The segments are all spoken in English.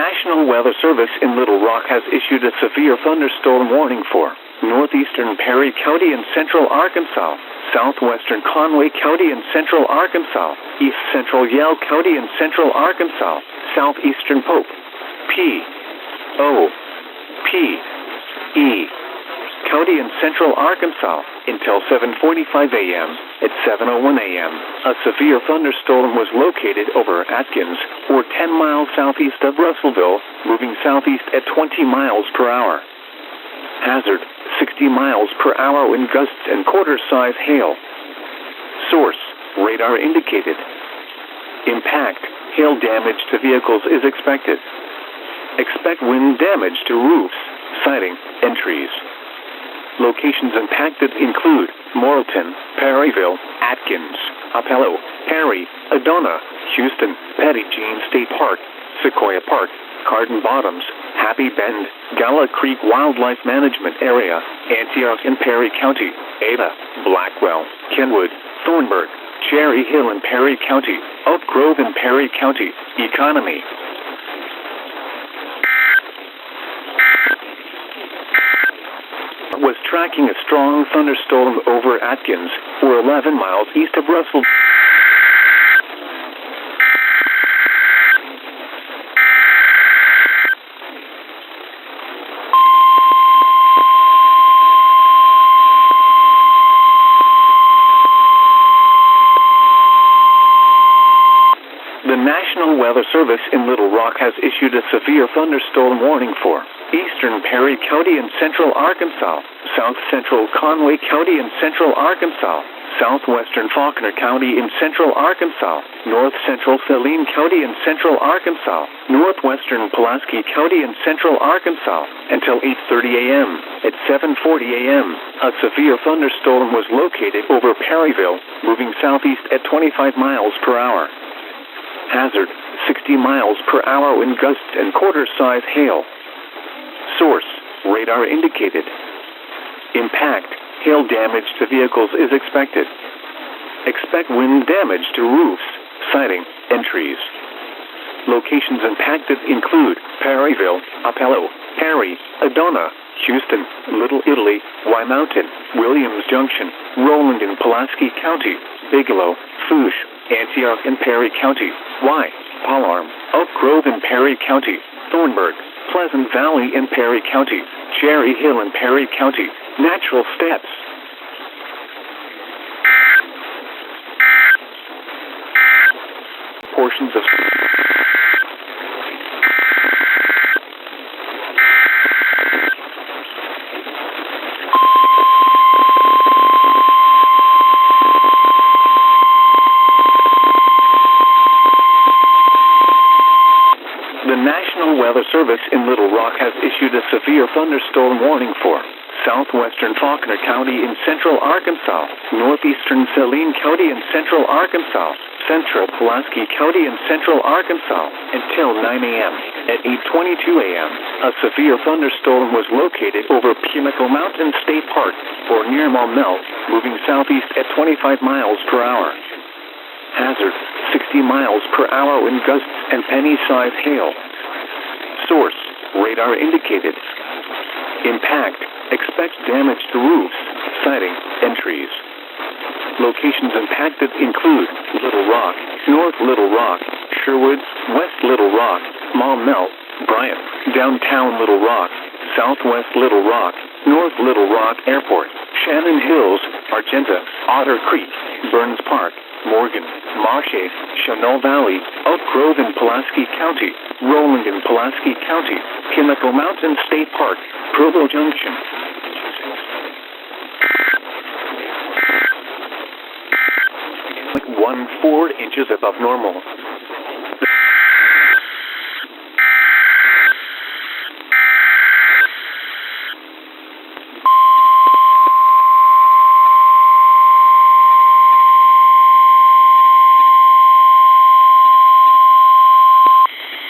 National Weather Service in Little Rock has issued a severe thunderstorm warning for northeastern Perry County and central Arkansas, southwestern Conway County and central Arkansas, east central Yale County and central Arkansas, southeastern Pope, P.O.P.E. County in central Arkansas until 7:45 a.m. At 7:01 a.m., a severe thunderstorm was located over Atkins, or 10 miles southeast of Russellville, moving southeast at 20 miles per hour. Hazard: 60 miles per hour wind gusts and quarter-size hail. Source: radar indicated. Impact: hail damage to vehicles is expected. Expect wind damage to roofs, siding, and trees. Locations impacted include Morrilton, Perryville, Atkins, Apello, Perry, Adona, Houston, Petit Jean State Park, Sequoia Park, Carden Bottoms, Happy Bend, Gala Creek Wildlife Management Area, Antioch and Perry County, Ada, Blackwell, Kenwood, Thornburg, Cherry Hill and Perry County, Oak Grove and Perry County. Economy. Was tracking a strong thunderstorm over Atkins, or 11 miles east of Russell. The National Weather Service in Little Rock has issued a severe thunderstorm warning for eastern Perry County and central Arkansas, south central Conway County and central Arkansas, southwestern Faulkner County in central Arkansas, north central Saline County in central Arkansas, northwestern Pulaski County in central Arkansas, until 8:30 a.m. At 7:40 a.m., a severe thunderstorm was located over Perryville, moving southeast at 25 miles per hour. Hazard: 60 miles per hour wind gusts and quarter-size hail. Source: radar indicated. Impact: hail damage to vehicles is expected. Expect wind damage to roofs, siding, and trees. Locations impacted include Perryville, Apello, Perry, Adona, Houston, Little Italy, Y Mountain, Williams Junction, Roland and Pulaski County, Bigelow, Fourche, Antioch and Perry County, Y, Palm, Oak Grove and Perry County, Thornburg, Pleasant Valley and Perry County, Cherry Hill and Perry County. Natural steps. Portions of The National Weather Service in Little Rock has issued a severe thunderstorm warning for southwestern Faulkner County in central Arkansas, northeastern Saline County in central Arkansas, central Pulaski County in central Arkansas, until 9 a.m. At 8:22 a.m., a severe thunderstorm was located over Pinnacle Mountain State Park, or near Maumelle, moving southeast at 25 miles per hour. Hazard: 60 miles per hour wind gusts and penny-sized hail. Source: radar indicated. Impact: expect damage to roofs, siding, and trees. Locations impacted include Little Rock, North Little Rock, Sherwood, West Little Rock, Maumelle, Bryant, downtown Little Rock, southwest Little Rock, North Little Rock Airport, Shannon Hills, Argenta, Otter Creek, Burns Park, Morgan, Marche, Chenal Valley, Oak Grove in Pulaski County, Roland in Pulaski County, Pinnacle Mountain State Park, Provo Junction. Like 1/4 inches above normal.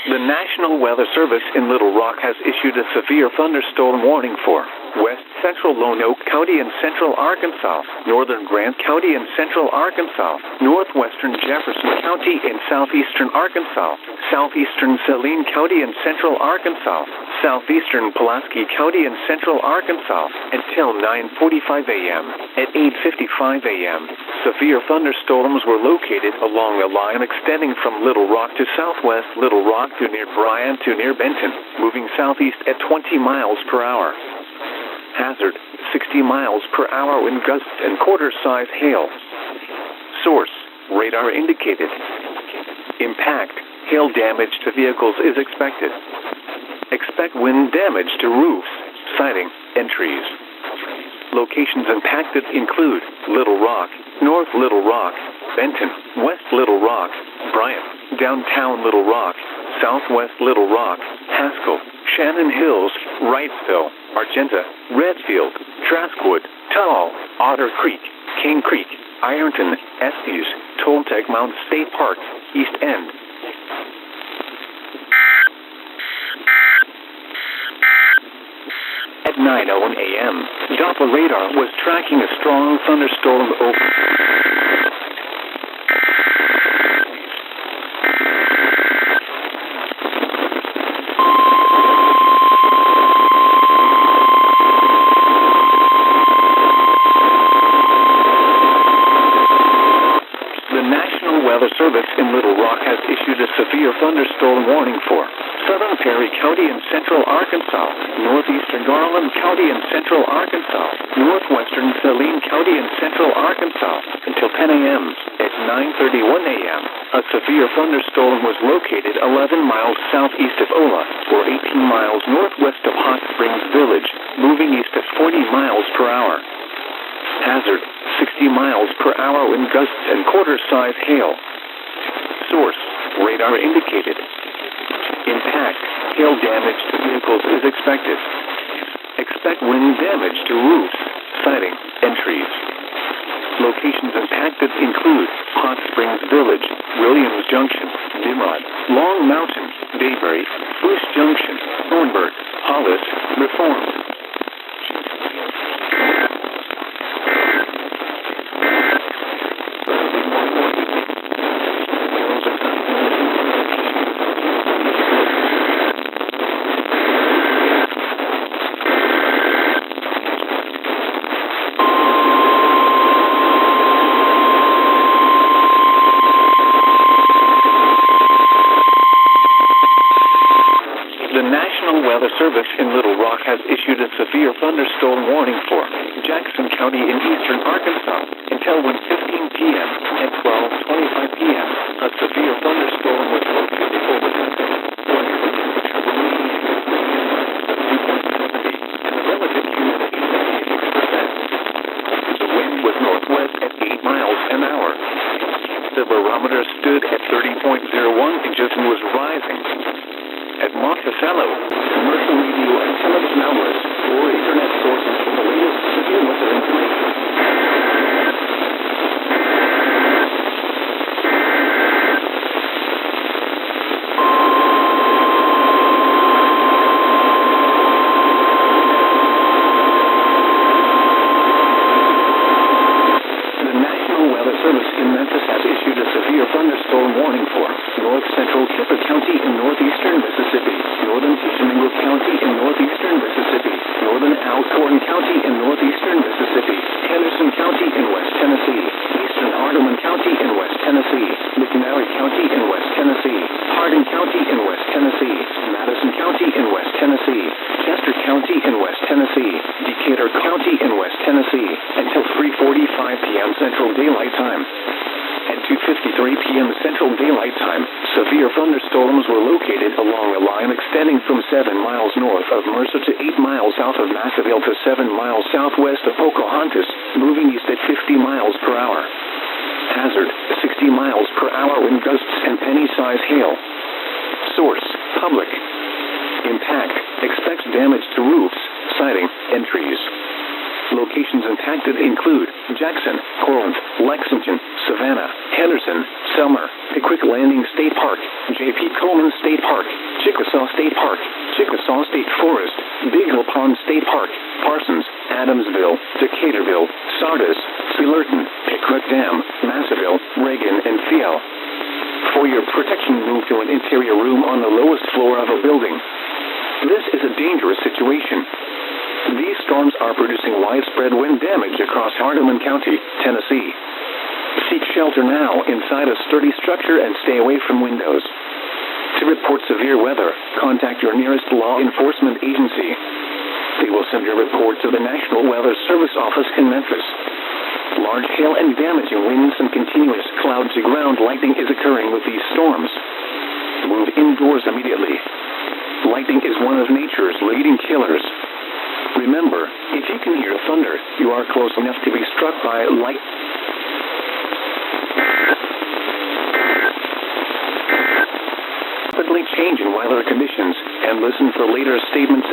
The National Weather Service in Little Rock has issued a severe thunderstorm warning for West central Lonoke County in central Arkansas, northern Grant County in central Arkansas, northwestern Jefferson County in southeastern Arkansas, southeastern Saline County in central Arkansas, southeastern Pulaski County in central Arkansas, until 9:45 a.m. At 8:55 a.m., severe thunderstorms were located along a line extending from Little Rock to southwest Little Rock to near Bryan to near Benton, moving southeast at 20 miles per hour. Hazard, 60 miles per hour wind gusts and quarter-size hail. Source, radar indicated. Impact, hail damage to vehicles is expected. Expect wind damage to roofs, siding, and trees. Locations impacted include Little Rock, North Little Rock, Benton, West Little Rock, Bryan, Downtown Little Rock, Southwest Little Rock, Haskell, Shannon Hills, Wrightsville, Argenta, Redfield, Traskwood, Tull, Otter Creek, King Creek, Ironton, Estes, Toltec Mount State Park, East End. At 9:01 a.m., Doppler radar was tracking a strong thunderstorm over. Weather Service in Little Rock has issued a severe thunderstorm warning for southern Perry County in central Arkansas, northeastern Garland County in central Arkansas, northwestern Saline County in central Arkansas until 10 a.m. At 9:31 a.m., a severe thunderstorm was located 11 miles southeast of Ola, or 18 miles northwest of Hot Springs Village, moving east at 40 miles per hour. Hazard, 60 miles per hour wind gusts and quarter-size hail. Source, radar indicated. Impact, hail damage to vehicles is expected. Expect wind damage to roofs, siding, and trees. Locations impacted include Hot Springs Village, Williams Junction, Nimrod, Long Mountain, Bayberry, Bush Junction, Thornburg, Hollis, Reform. Weather Service in Little Rock has issued a severe thunderstorm warning for Jackson County in eastern Arkansas until 1:15 p.m. At 12:25 p.m., a severe thunderstorm was located over Benton, and the relative humidity 86%. The wind was northwest at 8 miles an hour. The barometer stood at 30.01 inches and was rising. At Monticello, commercial radio and television outlets or internet sources for the latest severe weather information. The National Weather Service in Memphis has issued a severe thunderstorm warning for north central Kipper County in northeastern Mississippi, northern Tishomingo County in northeastern Mississippi, northern Alcorn County in northeastern Mississippi, Henderson County in West Tennessee, eastern Hardeman County in West Tennessee, McNary County in West Tennessee, Hardin County in West Tennessee, Madison County in West Tennessee, Chester County in West Tennessee, Decatur County in West Tennessee, until 3:45 p.m. Central Daylight Time. At 2:53 p.m. Central Daylight Time, severe thunderstorms were located along a line extending from 7 miles north of Mercer to 8 miles south of Massaville to 7 miles southwest of Pocahontas, moving east at 50 miles per hour. Hazard, 60 miles per hour wind gusts and penny-size hail. Source, public. Impact, expects damage to roofs, siding, and trees. Locations impacted include Jackson, Corinth, Lexington, Savannah, Henderson, Selmer, Pickwick Landing State Park, J.P. Coleman State Park, Chickasaw State Park, Chickasaw State Forest, Big Hill Pond State Park, Parsons, Adamsville, Decaturville, Sardis, Fullerton, Pickwick Dam, Massaville, Reagan, and Thiel. For your protection, move to an interior room on the lowest floor of a building. This is a dangerous situation. These storms are producing widespread wind damage across Hardeman County, Tennessee. Seek shelter now inside a sturdy structure and stay away from windows. To report severe weather, contact your nearest law enforcement agency. They will send your report to the National Weather Service office in Memphis. Large hail and damaging winds and continuous cloud-to-ground lightning is occurring with these storms. Move indoors immediately. Lightning is one of nature's leading killers. Remember, if you can hear thunder, you are close enough to be struck by light. Rapidly changing weather conditions, and listen for later statements.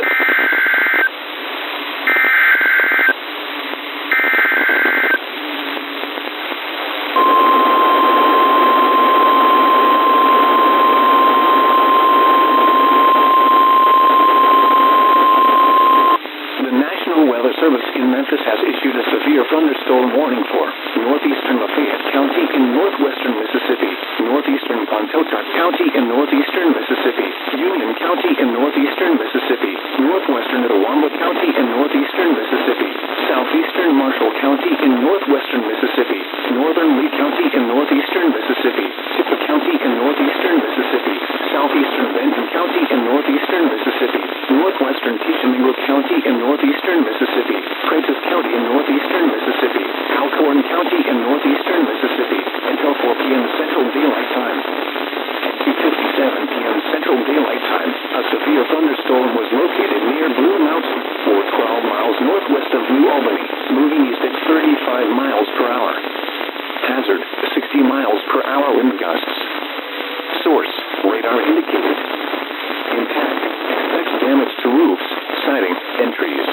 Service in Memphis has issued a severe thunderstorm warning for northeastern Lafayette County in northwestern Mississippi, northeastern Pontotoc County in northeastern Mississippi, Union County in northeastern Mississippi, northwestern Itawamba County in northeastern Mississippi, southeastern Marshall County in northwestern Mississippi, northern Lee County in northeastern Mississippi, Tippah County in northeastern Mississippi, southeastern Benton County in northeastern Mississippi, northwestern Tishomingo County in northeastern Mississippi, Prentiss County in northeastern Mississippi, Alcorn County in northeastern Mississippi, until 4 p.m. Central Daylight Time. At 2:57 p.m. Central Daylight Time, a severe thunderstorm was located near Blue Mountain, 12 miles northwest of New Albany, moving east at 35 miles per hour. Hazard, 60 miles per hour wind gusts. Source, radar indicated. Impact, expects damage to roofs, siding, and trees.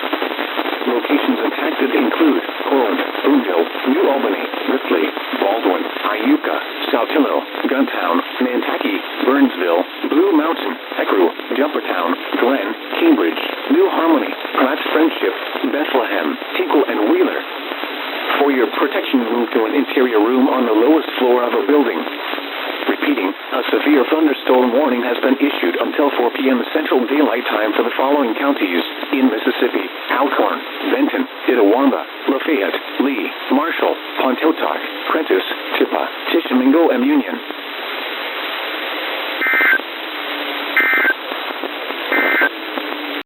Locations impacted include Corinth, Boonville, New Albany, Ripley, Baldwin, Iuka, Saltillo, Guntown, Nantucket, Burnsville, Blue Mountain, Ecru, Jumpertown, Glen, Cambridge, New Harmony, Pratt's Friendship, Bethlehem, Tinkle, and Wheeler. For your protection, move to an interior room on the lowest floor of a building. Repeating, a severe thunderstorm warning has been issued until 4 p.m. Central Daylight Time for the following counties in Mississippi: Alcorn, Benton, Itawamba, Lafayette, Lee, Marshall, Pontotoc, Prentiss, Tippah, Tishomingo, and Union.